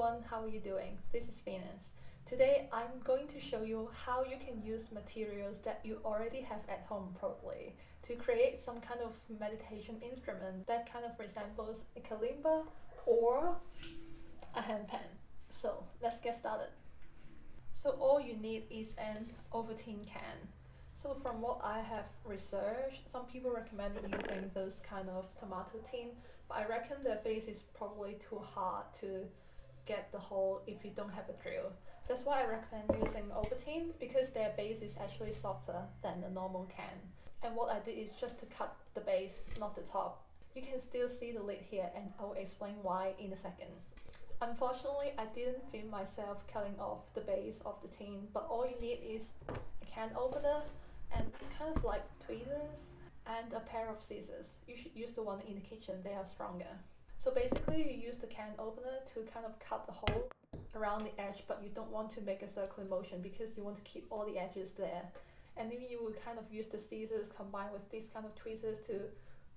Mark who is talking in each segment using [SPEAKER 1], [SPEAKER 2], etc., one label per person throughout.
[SPEAKER 1] everyone, how are you doing? This is Venus. Today I'm going to show you how you can use materials that you already have at home probably to create some kind of meditation instrument that kind of resembles a kalimba or a handpan. So let's get started. So all you need is an Ovaltine can. So from what I have researched, some people recommend using those kind of tomato tin, but I reckon their base is probably too hard to get the hole if you don't have a drill. That's why I recommend using Ovaltine, because their base is actually softer than a normal can. And what I did is just to cut the base, not the top. You can still see the lid here, and I will explain why in a second. Unfortunately, I didn't film myself cutting off the base of the tin, but all you need is a can opener and it's kind of like tweezers and a pair of scissors. You should use the one in the kitchen, they are stronger. So basically you use the can opener to kind of cut the hole around the edge, but you don't want to make a circular motion because you want to keep all the edges there. And then you will kind of use the scissors combined with these kind of tweezers to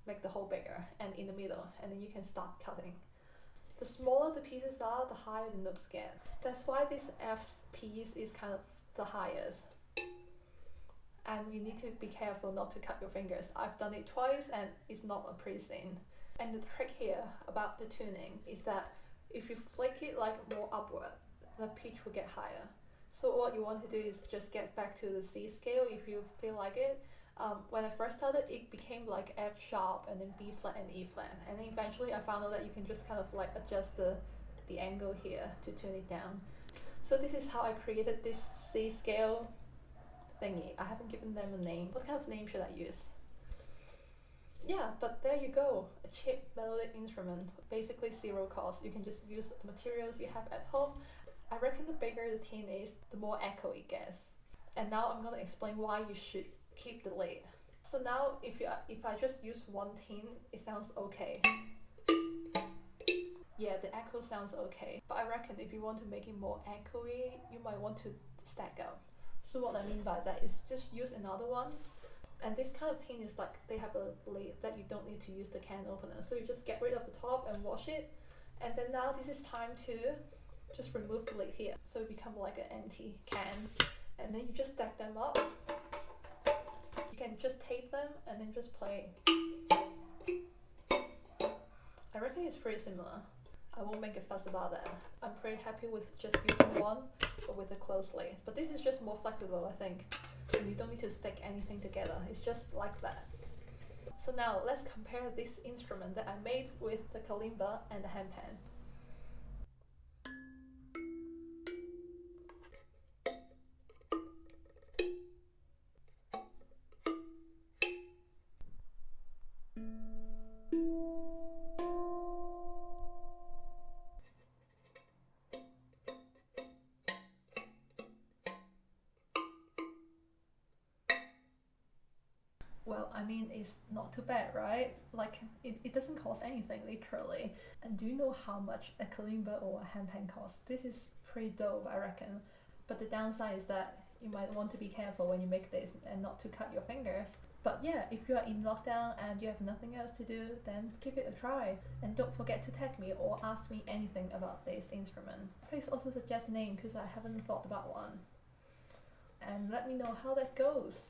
[SPEAKER 1] make the hole bigger and in the middle, and then you can start cutting. The smaller the pieces are, the higher the notes get. That's why this F piece is kind of the highest. And you need to be careful not to cut your fingers. I've done it twice and it's not a pretty scene. And the trick here about the tuning is that if you flick it like more upward, the pitch will get higher. So what you want to do is just get back to the C scale if you feel like it. When I first started, it became like F sharp and then B flat and E flat. And then eventually I found out that you can just kind of like adjust the angle here to tune it down. So this is how I created this C scale thingy. I haven't given them a name. What kind of name should I use? Yeah, but there you go. A cheap melodic instrument. Basically zero cost. You can just use the materials you have at home. I reckon the bigger the tin is, the more echo it gets. And now I'm gonna explain why you should keep the lid. So now if I just use one tin, it sounds okay. Yeah, the echo sounds okay. But I reckon if you want to make it more echoey, you might want to stack up. So what I mean by that is just use another one. And this kind of tin is like, they have a lid that you don't need to use the can opener. So you just get rid of the top and wash it. And then now this is time to just remove the lid here. So it becomes like an empty can. And then you just stack them up. You can just tape them and then just play. I reckon it's pretty similar. I won't make a fuss about that. I'm pretty happy with just using one, but with a closed lid. But this is just more flexible, I think. And you don't need to stick anything together. It's just like that. So now let's compare this instrument that I made with the kalimba and the handpan. Well, I mean, it's not too bad, right? Like, it doesn't cost anything, literally. And do you know how much a kalimba or a handpan costs? This is pretty dope, I reckon. But the downside is that you might want to be careful when you make this and not to cut your fingers. But yeah, if you are in lockdown and you have nothing else to do, then give it a try. And don't forget to tag me or ask me anything about this instrument. Please also suggest a name, because I haven't thought about one. And let me know how that goes.